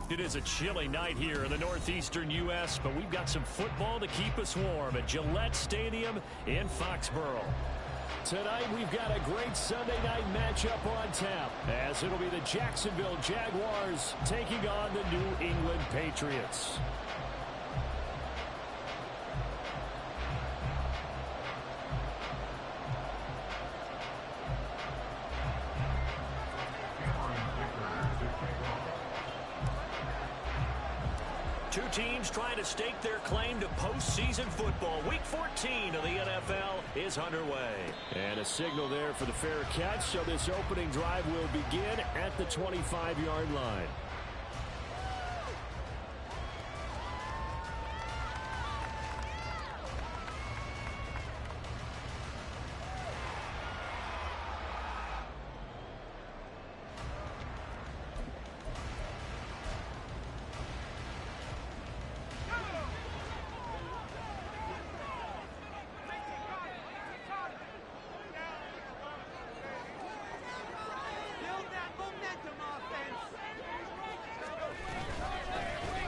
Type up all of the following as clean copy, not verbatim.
It is a chilly night here in the northeastern U.S., but we've got some football to keep us warm at Gillette Stadium in Foxborough. Tonight, we've got a great Sunday night matchup on tap, as it'll be the Jacksonville Jaguars taking on the New England Patriots. Two teams trying to stake their claim to postseason football. Week 14 of the NFL is underway. And a signal there for the fair catch, so this opening drive will begin at the 25-yard line.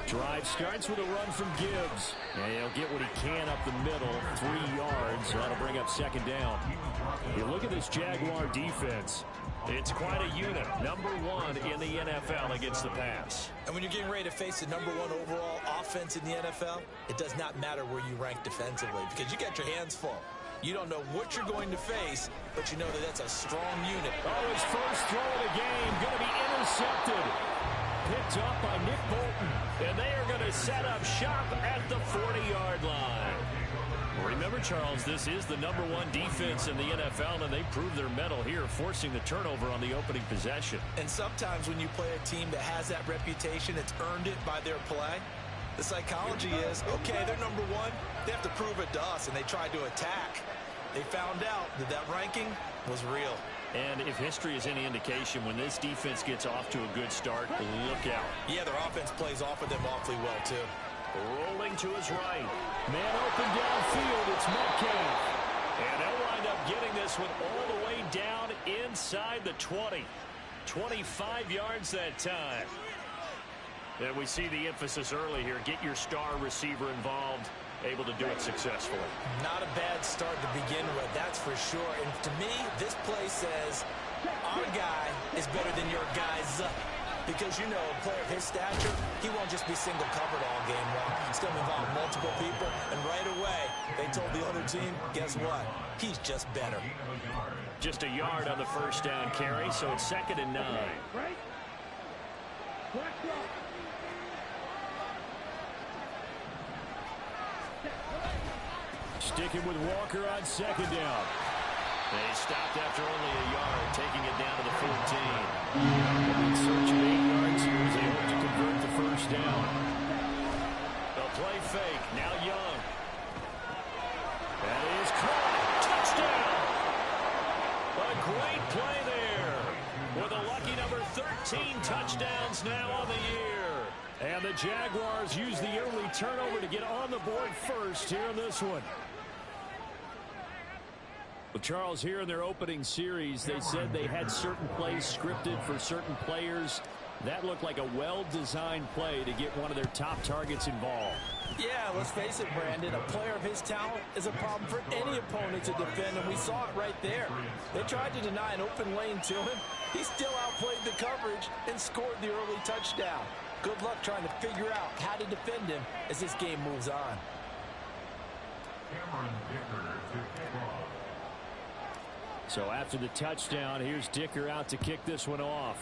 Drive starts with a run from Gibbs. And he'll get what he can up the middle, 3 yards. That'll bring up second down. You look at this Jaguar defense. It's quite a unit. Number 1 in the NFL against the pass. And when you're getting ready to face the number 1 overall offense in the NFL, it does not matter where you rank defensively because you got your hands full. You don't know what you're going to face, but you know that that's a strong unit. Oh, his first throw of the game going to be intercepted. Picked up by Nick Bolton. And they are going to set up shop at the 40-yard line. Remember, Charles, this is the number 1 defense in the NFL, and they proved their mettle here, forcing the turnover on the opening possession. And sometimes when you play a team that has that reputation, it's earned it by their play. The psychology is, okay, they're number 1. They have to prove it to us, and they tried to attack. They found out that that ranking was real. And if history is any indication, when this defense gets off to a good start, look out. Yeah, their offense plays off of them awfully well, too. Rolling to his right. Man open downfield. It's Metcalf. And they'll wind up getting this one all the way down inside the 20. 25 yards that time. And we see the emphasis early here. Get your star receiver involved. Able to do it successfully. Not a bad start to begin with, that's for sure. And to me, this play says our guy is better than your guys. Because, you know, a player of his stature, he won't just be single covered all game long. He's going to involve multiple people. And right away, they told the other team, guess what? He's just better. Just a yard on the first down carry, so it's 2nd and 9. Sticking with Walker on 2nd down. They stopped after only a yard, taking it down to the 14. In search of 8 yards here as they hope to convert the first down. The play fake, now Young. That is caught. Touchdown! A great play there. With a lucky number 13 touchdowns now on the year. And the Jaguars use the early turnover to get on the board first here in this one. Well, Charles, here in their opening series, they said they had certain plays scripted for certain players. That looked like a well-designed play to get one of their top targets involved. Yeah, let's face it, Brandon. A player of his talent is a problem for any opponent to defend, and we saw it right there. They tried to deny an open lane to him. He still outplayed the coverage and scored the early touchdown. Good luck trying to figure out how to defend him as this game moves on. So after the touchdown, here's Dicker out to kick this one off.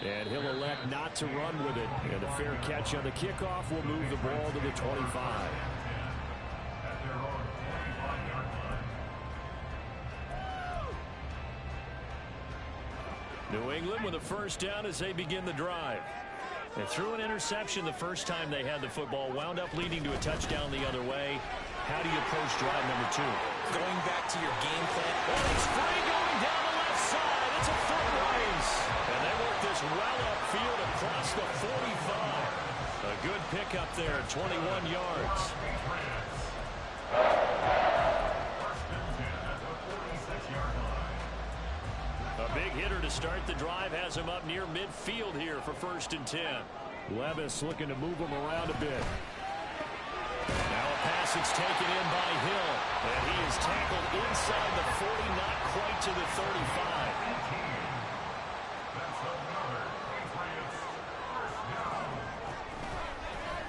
And he'll elect not to run with it. And a fair catch on the kickoff will move the ball to the 25. New England with a first down as they begin the drive. They threw an interception the first time they had the football, wound up leading to a touchdown the other way. How do you approach drive number 2? Going back to your game plan. Oh, it's free going down the left side. It's a foot race. And they work this well upfield across the 45. A good pickup there, 21 yards. A big big hitter to start the drive has him up near midfield here for 1st and 10. Levis looking to move him around a bit. Now a pass that's taken in by Hill. And he is tackled inside the 40, not quite to the 35.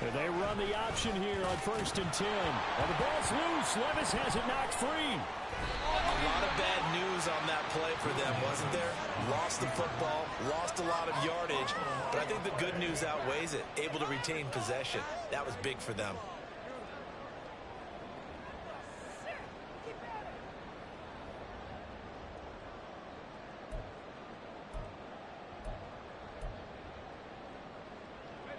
And they run the option here on 1st and 10. And the ball's loose. Levis has it knocked free. A lot of bad news on that play for them, wasn't there? Lost the football, lost a lot of yardage, but I think the good news outweighs it. Able to retain possession. That was big for them.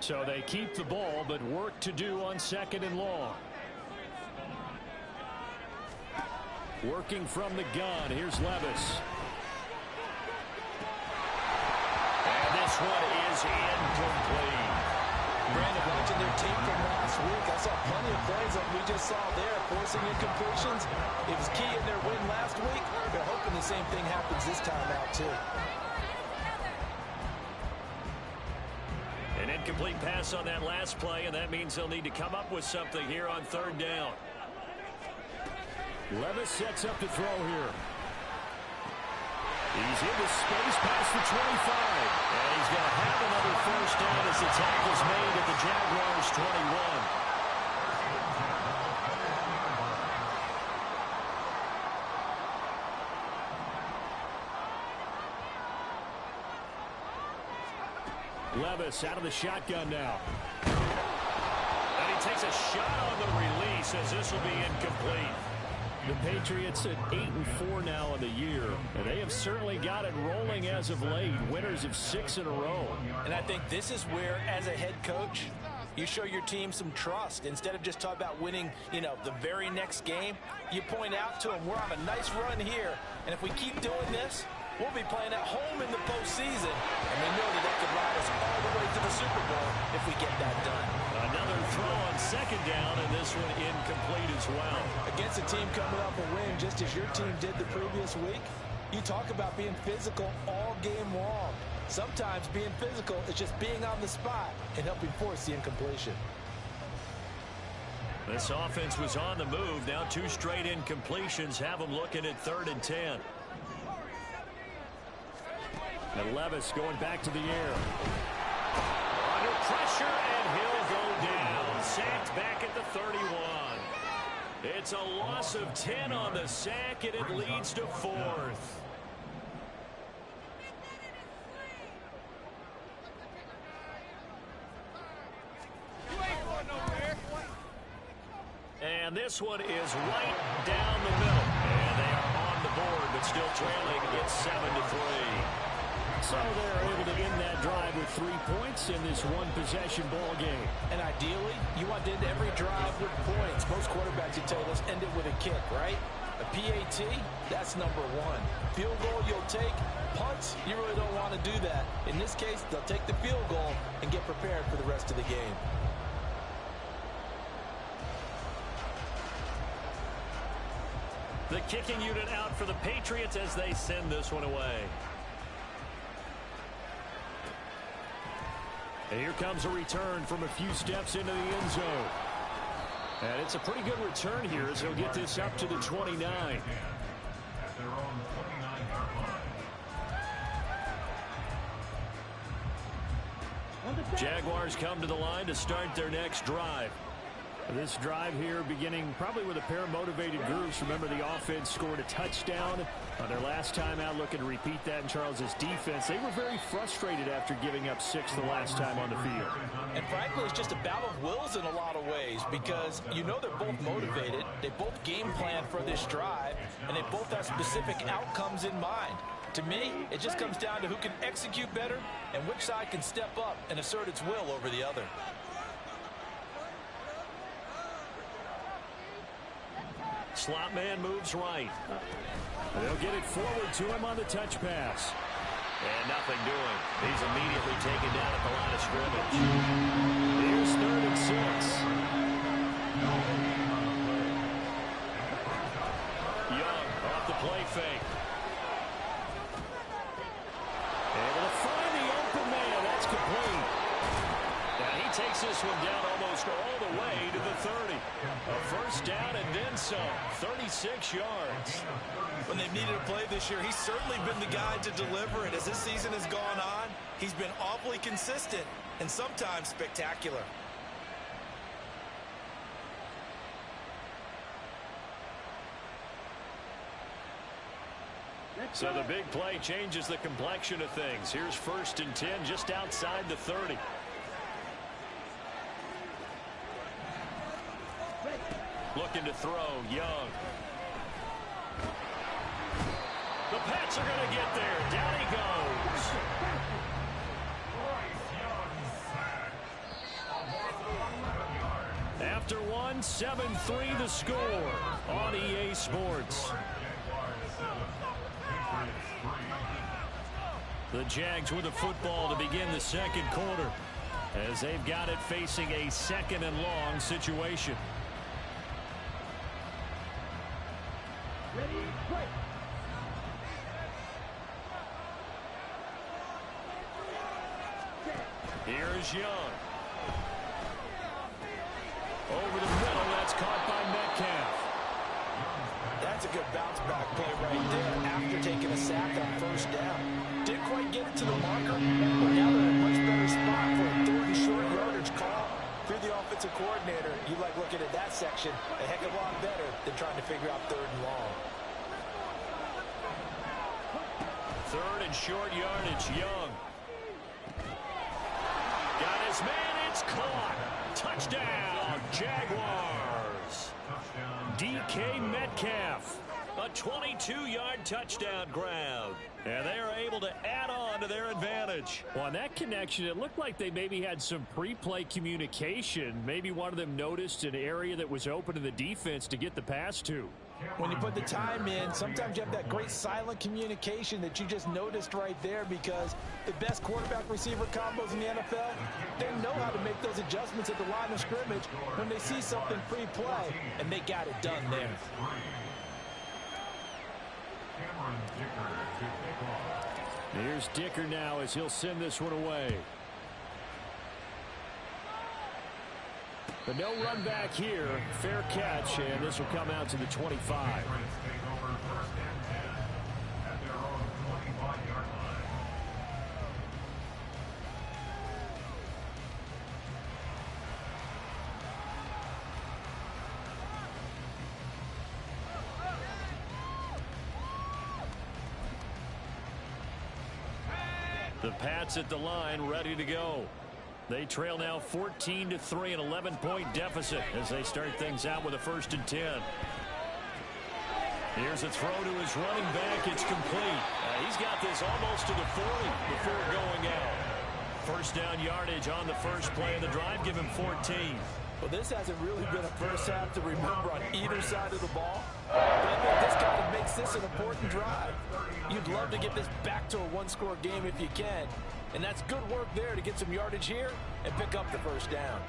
So they keep the ball, but work to do on 2nd and long. Working from the gun. Here's Levis. And this one is incomplete. Brandon, watching their tape from last week, I saw plenty of plays like we just saw there, forcing incompletions. It was key in their win last week. They're hoping the same thing happens this time out, too. An incomplete pass on that last play, and that means they'll need to come up with something here on 3rd down. Levis sets up to throw here. He's into space past the 25. And he's going to have another 1st down as the tackle's made at the Jaguars' 21. Levis out of the shotgun now. And he takes a shot on the release as this will be incomplete. The Patriots at 8-4 now in the year, and they have certainly got it rolling as of late. Winners of 6 in a row. And I think this is where, as a head coach, you show your team some trust. Instead of just talking about winning, the very next game, you point out to them, we're on a nice run here, and if we keep doing this, we'll be playing at home in the postseason, and we know that could ride us all the way to the Super Bowl if we get that done. Another throw on 2nd down, and this one incomplete as well. Against a team coming off a win, just as your team did the previous week, you talk about being physical all game long. Sometimes being physical is just being on the spot and helping force the incompletion. This offense was on the move. Now 2 straight incompletions have them looking at 3rd and 10. And Levis going back to the air. Under pressure, and he'll go down. Sacked back at the 31. It's a loss of 10 on the sack, and it leads to 4th. And this one is right down the middle. And they are on the board, but still trailing. It's 7-3. So they're able to end that drive with 3 points in this one-possession ball game. And ideally, you want to end every drive with points. Most quarterbacks would tell you, let's end it with a kick, right? A PAT, that's number 1. Field goal you'll take. Punts, you really don't want to do that. In this case, they'll take the field goal and get prepared for the rest of the game. The kicking unit out for the Patriots as they send this one away. And here comes a return from a few steps into the end zone. And it's a pretty good return here as he'll get this up to the 29. Jaguars come to the line to start their next drive. This drive here beginning probably with a pair of motivated groups. Remember, the offense scored a touchdown on their last time out, looking to repeat that in Charles's defense. They were very frustrated after giving up 6 the last time on the field. And frankly, it's just a battle of wills in a lot of ways because they're both motivated. They both game plan for this drive, and they both have specific outcomes in mind. To me, it just comes down to who can execute better and which side can step up and assert its will over the other. Slot man moves right. They'll get it forward to him on the touch pass. And nothing doing. He's immediately taken down at the line of scrimmage. Here's 3rd and 6. Young off the play fake. takes this one down almost all the way to the 30. A first down and then some. 36 yards. When they've needed a play this year, he's certainly been the guy to deliver it. As this season has gone on, he's been awfully consistent and sometimes spectacular. So the big play changes the complexion of things. Here's 1st and 10 just outside the 30. Looking to throw, Young. The Pats are going to get there. Down he goes. After one, 7-3 the score on EA Sports. The Jags with the football to begin the second quarter as they've got it facing a 2nd and long situation. Ready, play. Here's Young. Over the middle, that's caught by Metcalf. That's a good bounce-back play right there after taking a sack on 1st down. Didn't quite get it to the marker, but now they're in a much better spot for a 3rd and short yardage call. If you're the offensive coordinator, you like looking at that section a heck of a lot better than trying to figure out 3rd and long. 3rd and short yardage, Young. Got his man, it's caught. Touchdown, Jaguars. DK Metcalf, a 22-yard touchdown grab. And they are able to add on to their advantage. Well, on that connection, it looked like they maybe had some pre-play communication. Maybe one of them noticed an area that was open to the defense to get the pass to. When you put the time in, sometimes you have that great silent communication that you just noticed right there, because the best quarterback-receiver combos in the NFL, they know how to make those adjustments at the line of scrimmage when they see something pre-play, and they got it done there. Here's Dicker now as he'll send this one away. But no run back here. Fair catch, and this will come out to the 25. The Pats at the line, ready to go. They trail now 14-3, an 11-point deficit as they start things out with a 1st and 10. Here's a throw to his running back. It's complete. He's got this almost to the 40 before going out. 1st down yardage on the first play of the drive. Give him 14. Well, this hasn't really been a first half to remember on either side of the ball. But I think this kind of makes this an important drive. You'd love to get this back to a one-score game if you can. And that's good work there to get some yardage here and pick up the 1st down.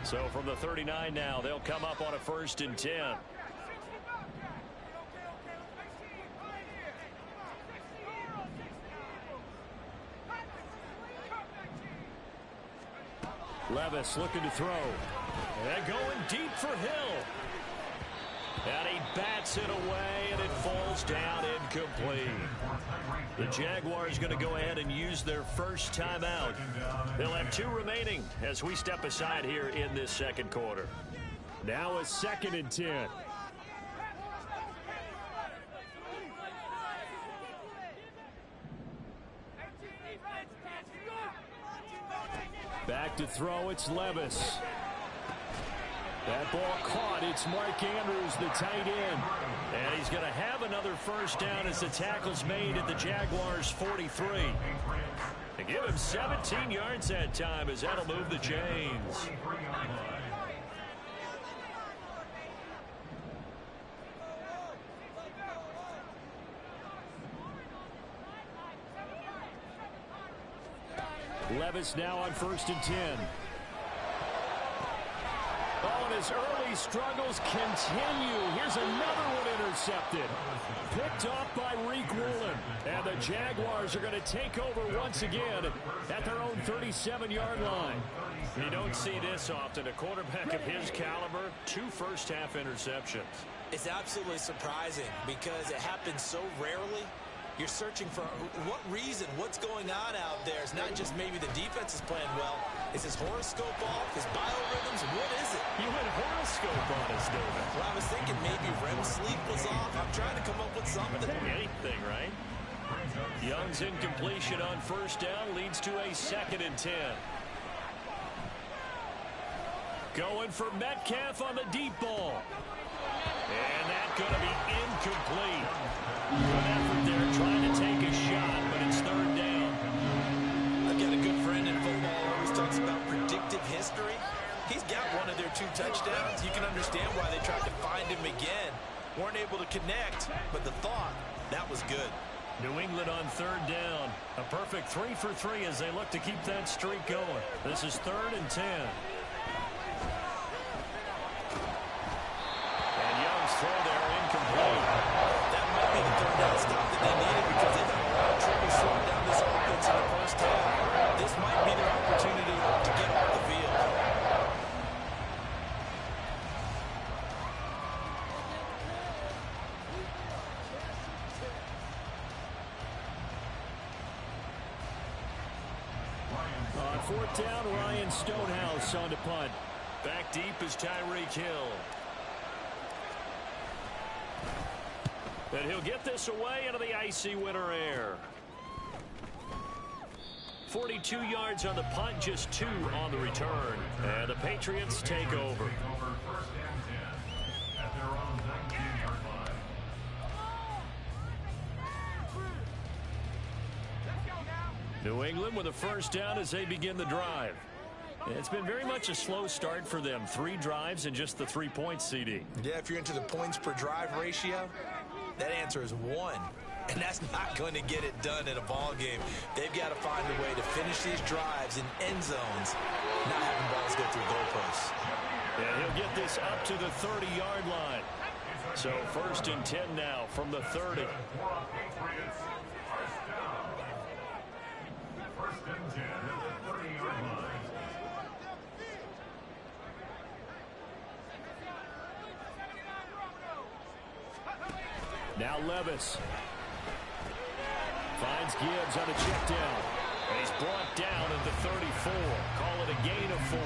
So from the 39 now, they'll come up on a 1st and 10. Levis looking to throw. And going deep for Hill. And he bats it away, and it falls down incomplete. The Jaguars going to go ahead and use their first timeout. They'll have 2 remaining as we step aside here in this second quarter. Now a 2nd and 10. Back to throw, it's Levis. That ball caught. It's Mark Andrews, the tight end. And he's going to have another 1st down as the tackle's made at the Jaguars' 43. They give him 17 yards that time as that'll move the chains. Levis now on 1st and 10. Oh, and his early struggles continue. Here's another one intercepted. Picked off by Reek Woolen. And the Jaguars are going to take over once again at their own 37-yard line. You don't see this often. A quarterback of his caliber, 2 first-half interceptions. It's absolutely surprising because it happens so rarely. You're searching for what reason, what's going on out there. It's not just maybe the defense is playing well. Is his horoscope off? His biorhythms? What is it? You went horoscope on us, David. Well, I was thinking maybe REM sleep was off. I'm trying to come up with something. Anything, right? Young's incompletion on first down leads to a 2nd and 10. Going for Metcalf on the deep ball. And that's going to be incomplete. Good effort there trying to take a shot, but it's 3rd down. I've got a good friend in football who always talks about predictive history. He's got one of their 2 touchdowns. You can understand why they tried to find him again. Weren't able to connect, but the thought, that was good. New England on 3rd down. A perfect 3 for 3 as they look to keep that streak going. This is 3rd and 10. And Young's throw there incomplete. That might be the 3rd down stop that they needed because they've had a lot of trouble slowing down this offense in the first half. This might be their opportunity to get off the field. On 4th down, Ryan Stonehouse on to punt. Back deep is Tyreek Hill. And he'll get this away into the icy winter air. 42 yards on the punt, just 2 on the return. And the Patriots take over. New England with a first down as they begin the drive. It's been very much a slow start for them. 3 drives and just the 3 points, CD. Yeah, if you're into the points per drive ratio, that answer is 1. And that's not going to get it done in a ball game. They've got to find a way to finish these drives in end zones, not having balls go through goalposts. And he'll get this up to the 30-yard line. So 1st and 10 now from the 30. Now Levis finds Gibbs on a check down. And he's brought down at the 34. Call it a gain of 4.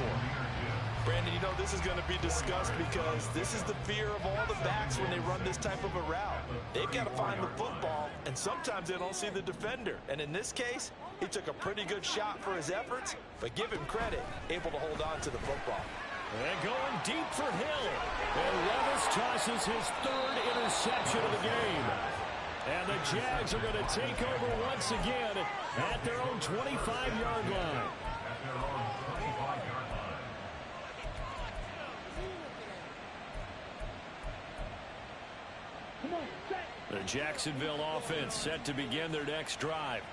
Brandon, you know this is going to be discussed because this is the fear of all the backs when they run this type of a route. They've got to find the football, and sometimes they don't see the defender. And in this case, he took a pretty good shot for his efforts, but give him credit, able to hold on to the football. And going deep for Hill. And Levis tosses his 3rd interception of the game. And the Jags are going to take over once again at their own 25-yard line. The Jacksonville offense set to begin their next drive.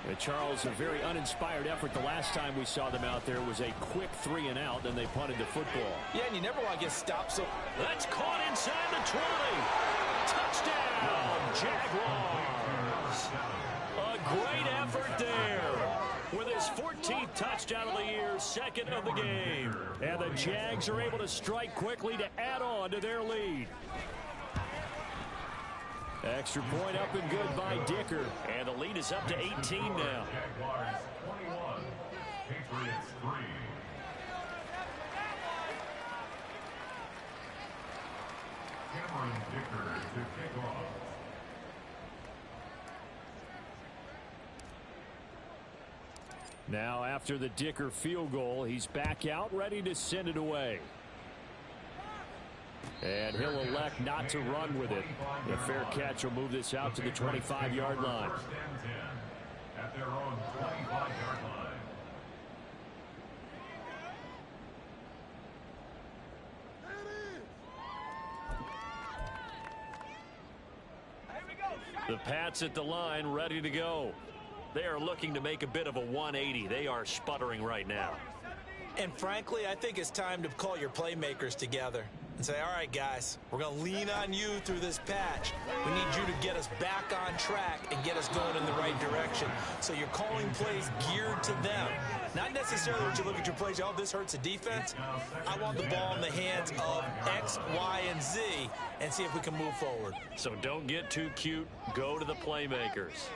And Charles, a very uninspired effort. The last time we saw them out there was a quick 3 and out, then they punted the football. Yeah, and you never want to get stopped. So that's caught inside the 20. Touchdown, Jaguars. A great effort there. With his 14th touchdown of the year, 2nd of the game. And the Jags are able to strike quickly to add on to their lead. Extra point up and good by Dicker. And the lead is up to 18 now. Jaguars 21, Patriots 3. Cameron Dicker to kick off. Now after the Dicker field goal, he's back out ready to send it away. And he'll elect not to run with it. A fair catch will move this out to the 25-yard line. First and 10 at their own 25-yard line. The Pats at the line, ready to go. They are looking to make a bit of a 180. They are sputtering right now. And frankly, I think it's time to call your playmakers together and say, all right, guys, we're going to lean on you through this patch. We need you to get us back on track and get us going in the right direction. So you're calling plays geared to them. Not necessarily when you look at your plays, oh, this hurts the defense. I want the ball in the hands of X, Y, and Z and see if we can move forward. So don't get too cute. Go to the playmakers.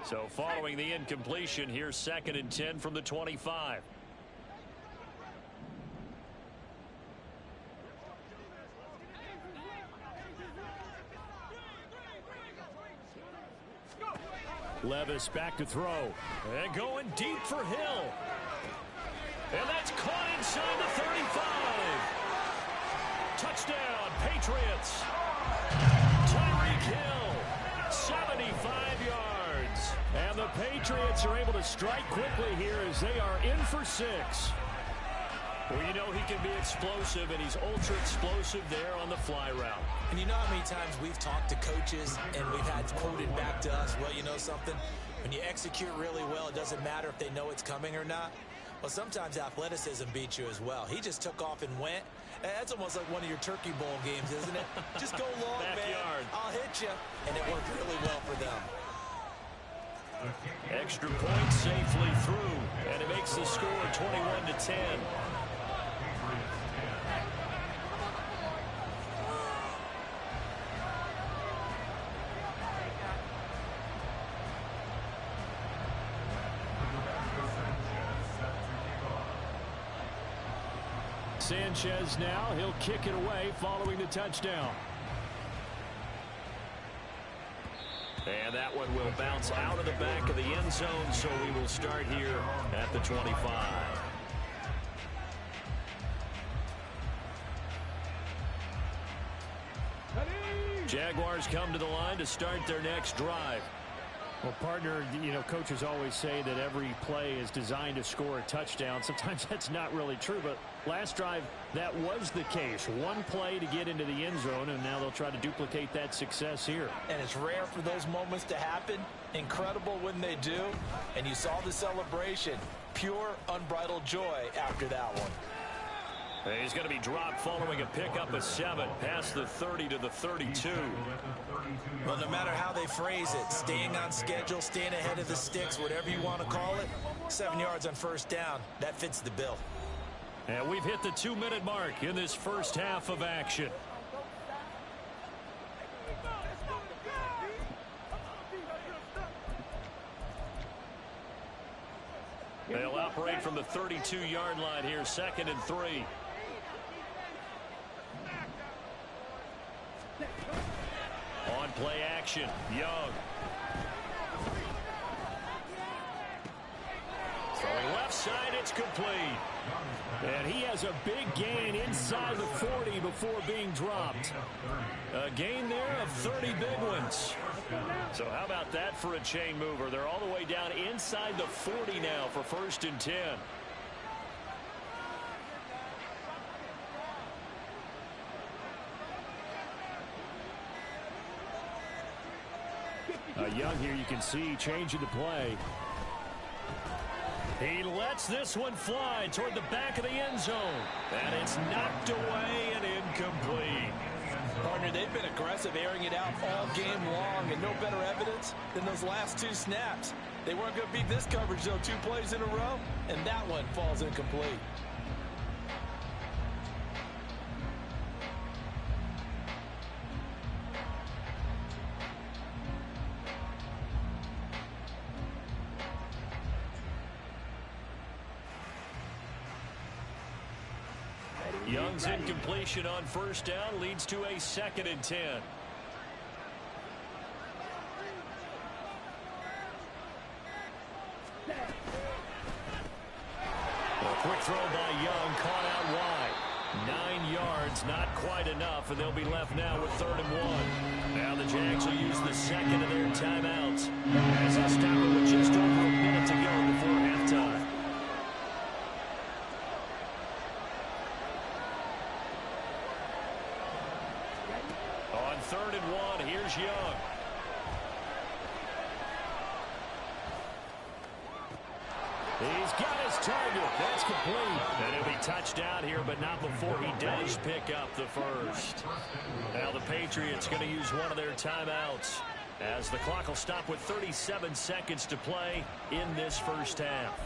So following the incompletion, here's 2nd and 10 from the 25. Levis back to throw. And going deep for Hill. And that's caught inside the 35. Touchdown, Patriots. Tyreek Hill, 75 yards. And the Patriots are able to strike quickly here as they are in for 6. Well, you know he can be explosive, and he's ultra explosive there on the fly route. And you know how many times we've talked to coaches and we've had quoted back to us, well, you know something? When you execute really well, it doesn't matter if they know it's coming or not. Well, sometimes athleticism beats you as well. He just took off and went. That's almost like one of your Turkey Bowl games, isn't it? Just go long, man. I'll hit you. And it worked really well for them. Extra point safely through, and it makes the score 21-10. Sanchez now, he'll kick it away following the touchdown. And that one will bounce out of the back of the end zone, so we will start here at the 25. Jaguars come to the line to start their next drive. Well, partner, you know, coaches always say that every play is designed to score a touchdown. Sometimes that's not really true, but last drive, that was the case. One play to get into the end zone, and now they'll try to duplicate that success here. And it's rare for those moments to happen. Incredible when they do. And you saw the celebration. Pure, unbridled joy after that one. He's going to be dropped following a pickup of 7 past the 30 to the 32. Well, no matter how they phrase it, staying on schedule, staying ahead of the sticks, whatever you want to call it, 7 yards on first down, that fits the bill. And we've hit the 2-minute mark in this first half of action. They'll operate from the 32-yard line here, 2nd and 3. On play action, Young. Throwing left side, it's complete. And he has a big gain inside the 40 before being dropped. A gain there of 30 big ones. So how about that for a chain mover? They're all the way down inside the 40 now for 1st and 10. Young here, you can see changing the play. He lets this one fly toward the back of the end zone. And it's knocked away and incomplete. Partner, they've been aggressive, airing it out all game long, and no better evidence than those last 2 snaps. They weren't going to beat this coverage, though, 2 plays in a row, and that one falls incomplete. Young's incompletion on first down leads to a 2nd and 10. A quick throw by Young, caught out wide. 9 yards, not quite enough, and they'll be left now with 3rd and 1. Now the Jags will use the second of their timeouts as they stop it with just over a minute to go before halftime. 1. Here's Young. He's got his target. That's complete. And he'll be touched down here, but not before he does pick up the first. Now the Patriots going to use one of their timeouts, as the clock will stop with 37 seconds to play in this first half.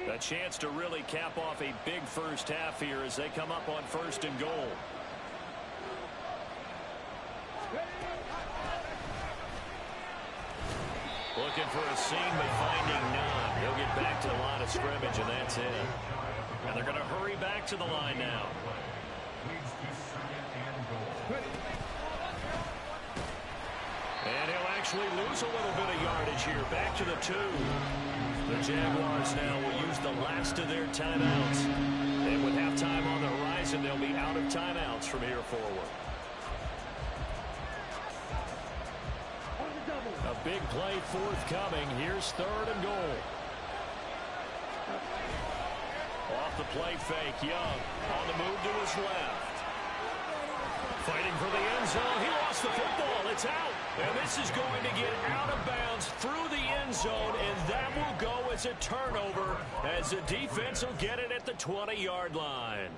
A chance to really cap off a big first half here as they come up on 1st and goal. Looking for a seam, but finding none. He'll get back to the line of scrimmage, and that's it. And they're going to hurry back to the line now. And he'll actually lose a little bit of yardage here. Back to the 2. The Jaguars now will use the last of their timeouts. And with halftime on the horizon, they'll be out of timeouts from here forward. A big play forthcoming. Here's 3rd and goal. Off the play fake, Young on the move to his left. Fighting for the end zone. He lost the football. It's out. And this is going to get out of bounds through the end zone, and that will go as a turnover as the defense will get it at the 20-yard line.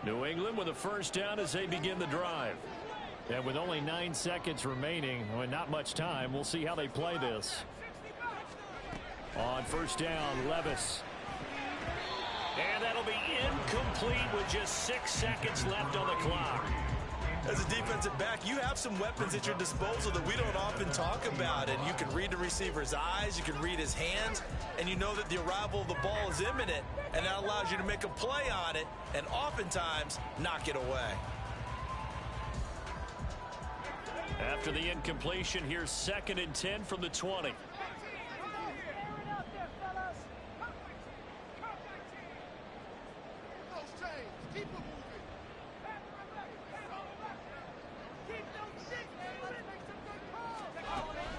New England with a first down as they begin the drive. And with only 9 seconds remaining, well, not much time, we'll see how they play this. On first down, Levis. And that'll be incomplete with just 6 seconds left on the clock. As a defensive back, you have some weapons at your disposal that we don't often talk about. And you can read the receiver's eyes, you can read his hands, and you know that the arrival of the ball is imminent, and that allows you to make a play on it and oftentimes knock it away. After the incompletion, here's 2nd and 10 from the 20.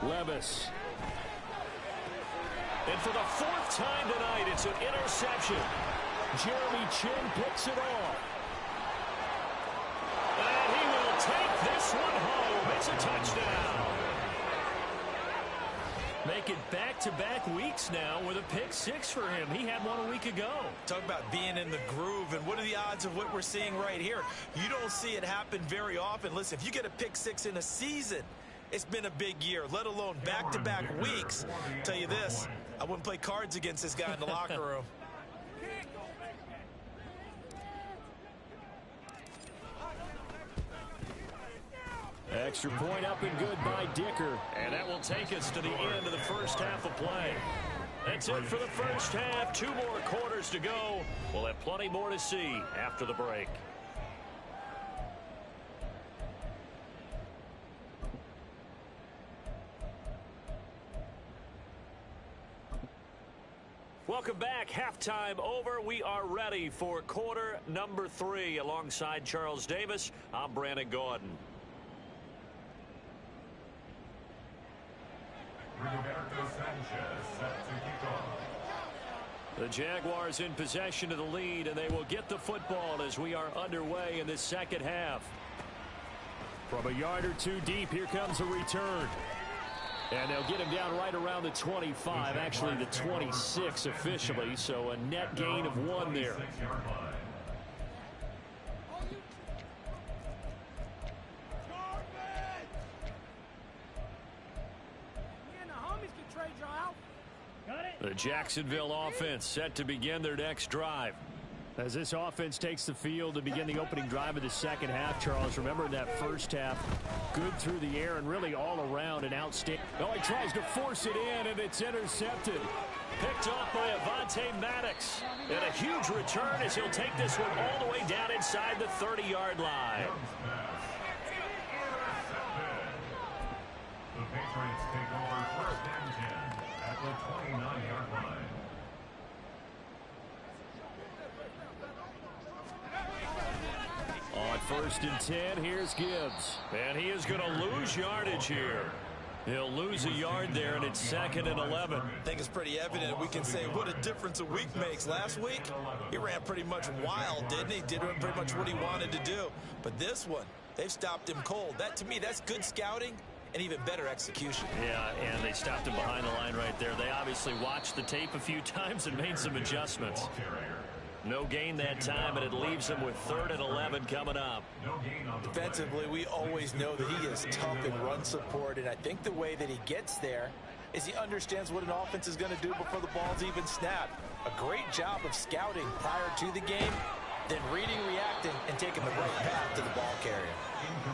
Levis. And for the 4th time tonight, it's an interception. Jeremy Chin picks it off. And he will take this one home. It's a touchdown. Make it back-to-back weeks now with a pick 6 for him. He had one a week ago. Talk about being in the groove, and what are the odds of what we're seeing right here? You don't see it happen very often. Listen, if you get a pick 6 in a season, it's been a big year, let alone back-to-back weeks. I'll tell you this, I wouldn't play cards against this guy in the locker room. Extra point up and good by Dicker. And that will take us to the end of the first half of play. That's it for the first half. 2 more quarters to go. We'll have plenty more to see after the break. Welcome back. Halftime over. We are ready for quarter number 3. Alongside Charles Davis, I'm Brandon Gordon. The Jaguars in possession of the lead, and they will get the football as we are underway in this second half. From a yard or 2 deep, here comes a return. And they'll get him down right around the 25, actually the 26 officially, so a net gain of 1 there. The Jacksonville offense set to begin their next drive. As this offense takes the field to begin the opening drive of the second half, Charles, remember in that first half, good through the air and really all around an outstanding. Oh, he tries to force it in, and it's intercepted. Picked off by Avonte Maddox. And a huge return as he'll take this one all the way down inside the 30-yard line. first and 10. Here's Gibbs. And he is going to lose yardage here. He'll lose a yard there, and it's 2nd and 11. I think it's pretty evident. We can say what a difference a week makes. Last week, he ran pretty much wild, didn't he? Did pretty much what he wanted to do. But this one, they've stopped him cold. That, to me, that's good scouting and even better execution. Yeah, and they stopped him behind the line right there. They obviously watched the tape a few times and made some adjustments. No gain that time, and it leaves him with 3rd and 11 coming up. Defensively, we always know that he is tough in run support, and I think the way that he gets there is he understands what an offense is going to do before the ball's even snapped. A great job of scouting prior to the game, then reading, reacting, and taking the right path to the ball carrier.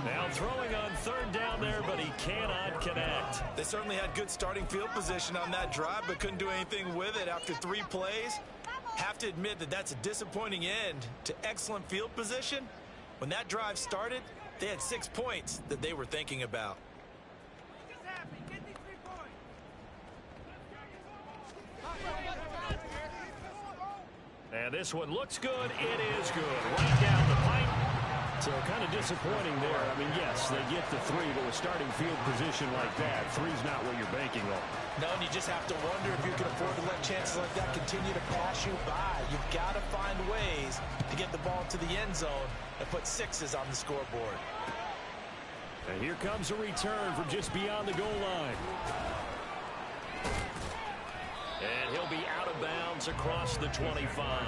Now throwing on 3rd down there, but he cannot connect. They certainly had good starting field position on that drive, but couldn't do anything with it after 3 plays. Have to admit that that's a disappointing end to excellent field position. When that drive started, they had 6 points that they were thinking about. And this one looks good. It is good. Right down the pipe. So kind of disappointing there. I mean, yes, they get the 3, but with starting field position like that, 3's not what you're banking on. No, and you just have to wonder if you can afford to let chances like that continue to pass you by. You've got to find ways to get the ball to the end zone and put 6s on the scoreboard. And here comes a return from just beyond the goal line. And he'll be out of bounds across the 25.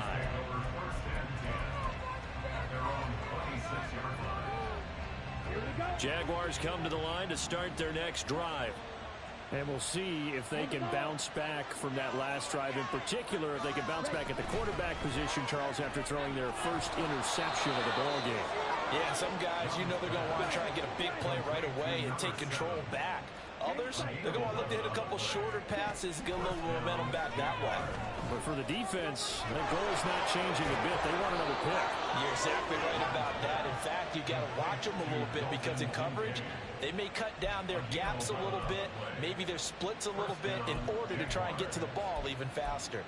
Jaguars come to the line to start their next drive. And we'll see if they can bounce back from that last drive. In particular, if they can bounce back at the quarterback position, Charles, after throwing their first interception of the ball game. Yeah, some guys, you know they're going to want to try and get a big play right away and take control back. Others, they're going to look to hit a couple shorter passes, get a little momentum back that way. But for the defense, their goal is not changing a bit. They want another pick. You're exactly right about that. In fact, you got to watch them a little bit because in coverage, they may cut down their gaps a little bit, maybe their splits a little bit in order to try and get to the ball even faster.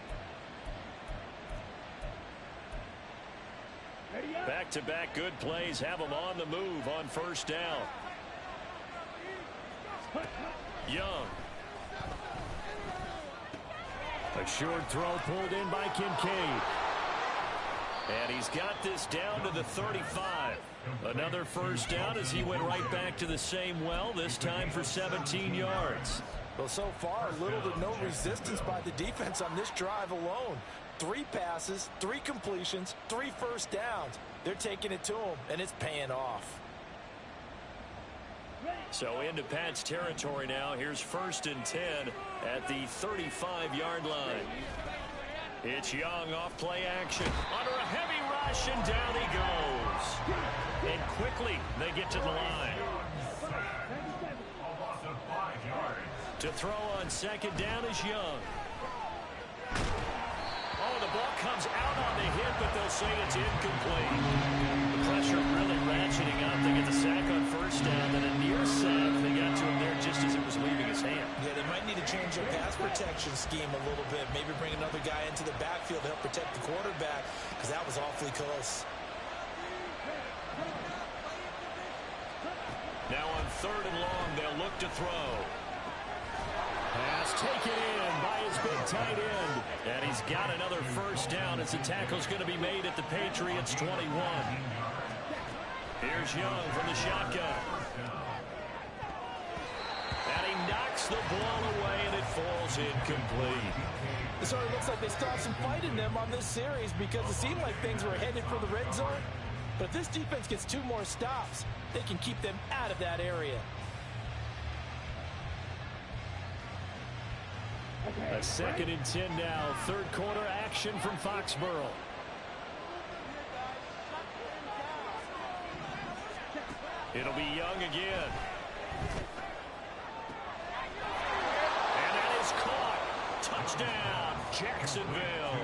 Back-to-back good plays have them on the move on 1st down. Young. A short throw pulled in by Kincaid. And he's got this down to the 35. Another 1st down as he went right back to the same well, this time for 17 yards. Well, so far, little to no resistance by the defense on this drive alone. 3 passes, 3 completions, 3 1st downs. They're taking it to him, and it's paying off. So into Pat's territory now. Here's 1st and 10 at the 35-yard line. It's Young off play action. Under a heavy rush, and down he goes. And quickly they get to the line. To throw on 2nd down is Young. Oh, the ball comes out on the hit, but they'll say it's incomplete. The pressure really ratcheting up. They get the sack on 1st down, and a near sack. They got to him there just as it was leaving his hand. Yeah, they might need to change their pass protection scheme a little bit. Maybe bring another guy into the backfield to help protect the quarterback, because that was awfully close. Now on 3rd and long, they'll look to throw. Pass taken in by his big tight end. And he's got another 1st down as the tackle's going to be made at the Patriots 21. Here's Young from the shotgun. And he knocks the ball away, and it falls incomplete. It sort of looks like they still have some fight in them on this series because it seemed like things were headed for the red zone. But if this defense gets 2 more stops, they can keep them out of that area. A 2nd and 10 now. 3rd quarter action from Foxborough. It'll be Young again. And that is caught. Touchdown, Jacksonville.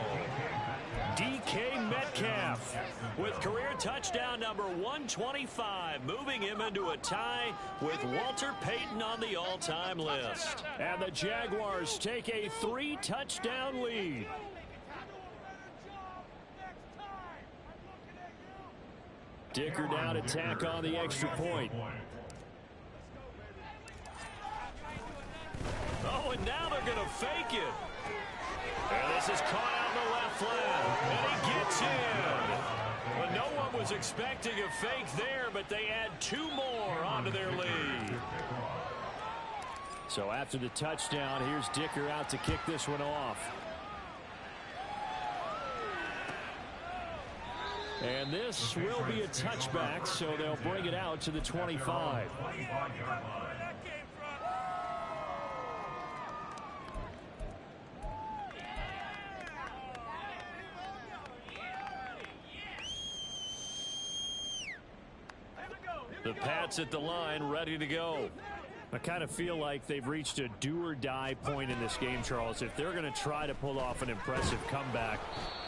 DK Metcalf with career touchdown number 125, moving him into a tie with Walter Payton on the all-time list. And the Jaguars take a 3-touchdown lead. Dicker down to tack on the extra point. Oh, and now they're going to fake it. And this is caught out in the left flat. And he gets in. Well, no one was expecting a fake there, but they add 2 more onto their lead. So after the touchdown, here's Dicker out to kick this one off. And this will be a touchback, so they'll bring it out to the 25. The Pats at the line, ready to go. I kind of feel like they've reached a do-or-die point in this game, Charles. If they're going to try to pull off an impressive comeback,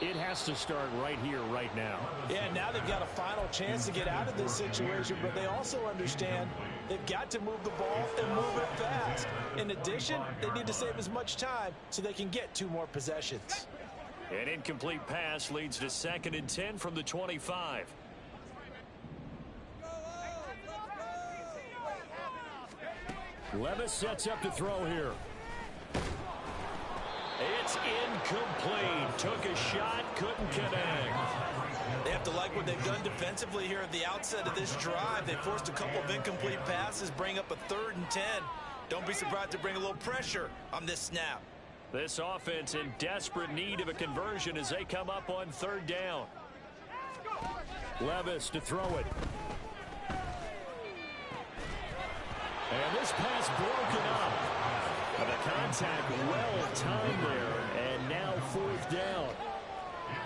it has to start right here, right now. Yeah, now they've got a final chance to get out of this situation, but they also understand they've got to move the ball and move it fast. In addition, they need to save as much time so they can get 2 more possessions. An incomplete pass leads to 2nd and 10 from the 25. Levis sets up to throw here. It's incomplete. Took a shot, couldn't connect. They have to like what they've done defensively here at the outset of this drive. They forced a couple of incomplete passes, bring up a 3rd and 10. Don't be surprised to bring a little pressure on this snap. This offense in desperate need of a conversion as they come up on 3rd down. Levis to throw it. And this pass broken up. The contact well timed there, and now 4th down.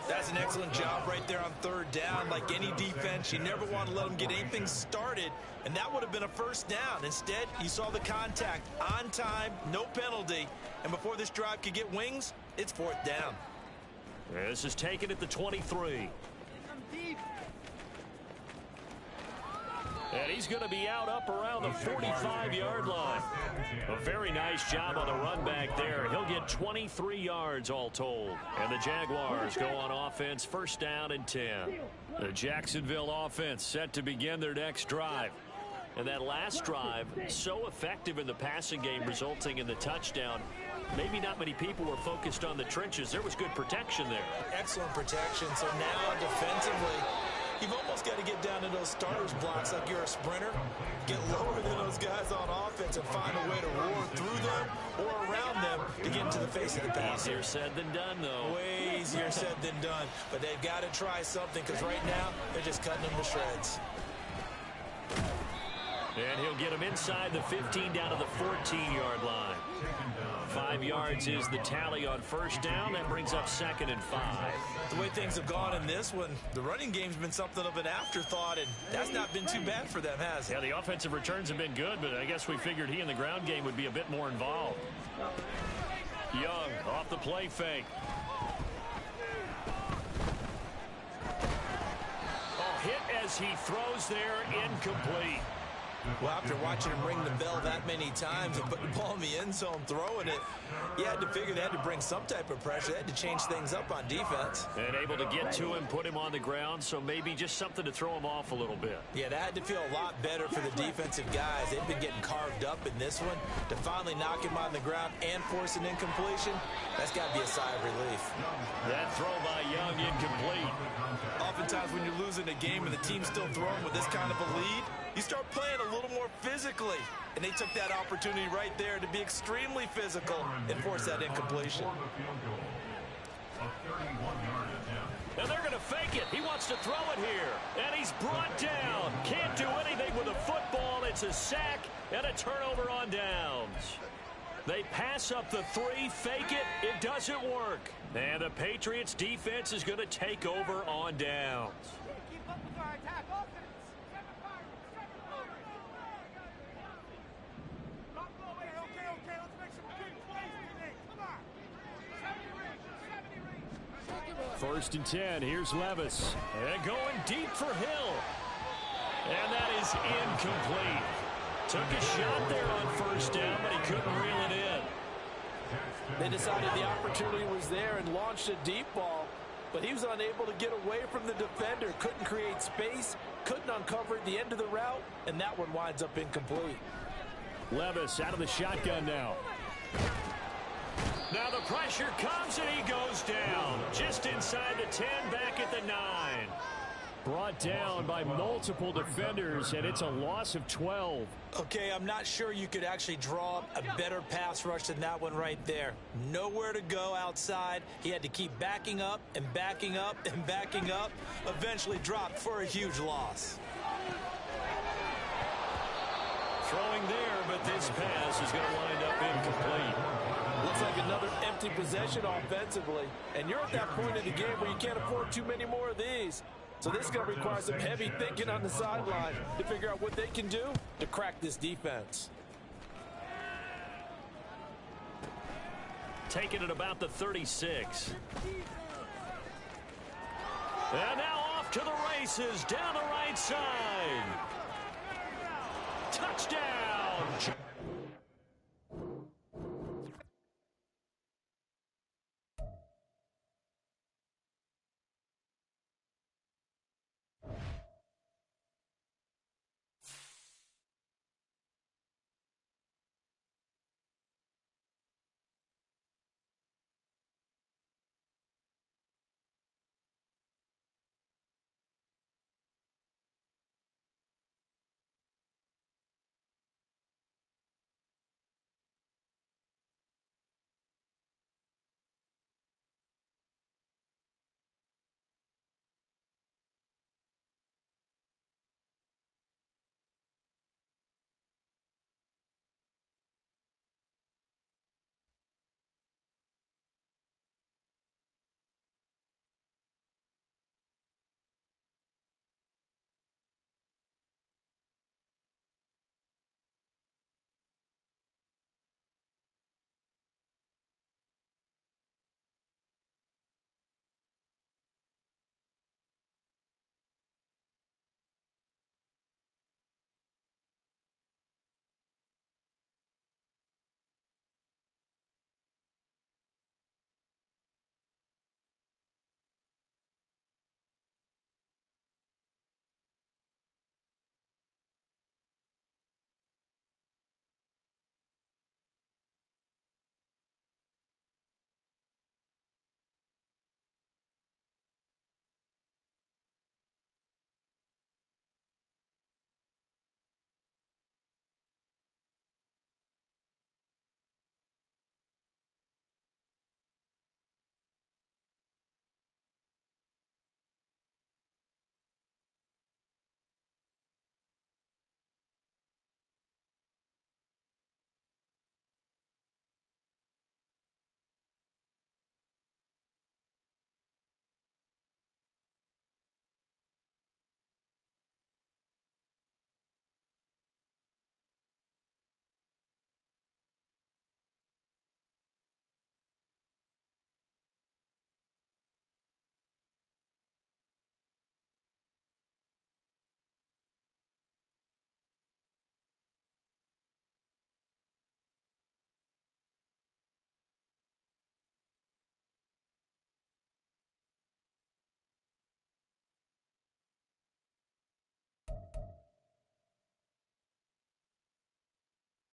That's an excellent job right there on 3rd down. Like any defense, you never want to let them get anything started, and that would have been a 1st down. Instead, you saw the contact on time, no penalty, and before this drive could get wings, it's 4th down. This is taken at the 23. And he's going to be out up around the 45-yard line. A very nice job on the run back there. He'll get 23 yards all told. And the Jaguars go on offense, 1st down and 10. The Jacksonville offense set to begin their next drive. And that last drive, so effective in the passing game, resulting in the touchdown. Maybe not many people were focused on the trenches. There was good protection there. Excellent protection. So now defensively, you've almost got to get down to those starters blocks like you're a sprinter. Get lower than those guys on offense and find a way to roar through them or around them to get into the face of the passer. Easier said than done, though. Way easier said than done. But they've got to try something because right now they're just cutting them to shreds. And he'll get him inside the 15 down to the 14-yard line. 5 yards is the tally on 1st down. That brings up 2nd and 5. The way things have gone in this one, the running game's been something of an afterthought, and that's not been too bad for them, has it? Yeah, the offensive returns have been good, but I guess we figured he in the ground game would be a bit more involved. Young off the play fake. Oh, hit as he throws there, incomplete. Well, after watching him ring the bell that many times and put the ball in the end zone, throwing it, you had to figure they had to bring some type of pressure. They had to change things up on defense. And able to get to him, put him on the ground, so maybe just something to throw him off a little bit. Yeah, that had to feel a lot better for the defensive guys. They've been getting carved up in this one. To finally knock him on the ground and force an incompletion, that's got to be a sigh of relief. That throw by Young incomplete. Oftentimes when you're losing a game and the team's still throwing with this kind of a lead, you start playing a little more physically. And they took that opportunity right there to be extremely physical and force that incompletion. And they're going to fake it. He wants to throw it here. And he's brought down. Can't do anything with a football. It's a sack and a turnover on downs. They pass up the 3, fake it. It doesn't work. And the Patriots defense is going to take over on downs. First and 10. Here's Levis. And going deep for Hill. And that is incomplete. Took a shot there on 1st down, but he couldn't reel it in. They decided the opportunity was there and launched a deep ball, but he was unable to get away from the defender. Couldn't create space couldn't uncover the end of the route, and that one winds up incomplete. Levis out of the shotgun now. Now the pressure comes, and he goes down. Just inside the 10, back at the 9. Brought down by multiple defenders, and it's a loss of 12. Okay, I'm not sure you could actually draw up a better pass rush than that one right there. Nowhere to go outside. He had to keep backing up and backing up and backing up. Eventually dropped for a huge loss. Throwing there, but this pass is going to wind up incomplete. Looks like another empty possession offensively. And you're at that point in the game where you can't afford too many more of these. So this is going to require some heavy thinking on the sideline to figure out what they can do to crack this defense. Taking it about the 36. And now off to the races down the right side. Touchdown.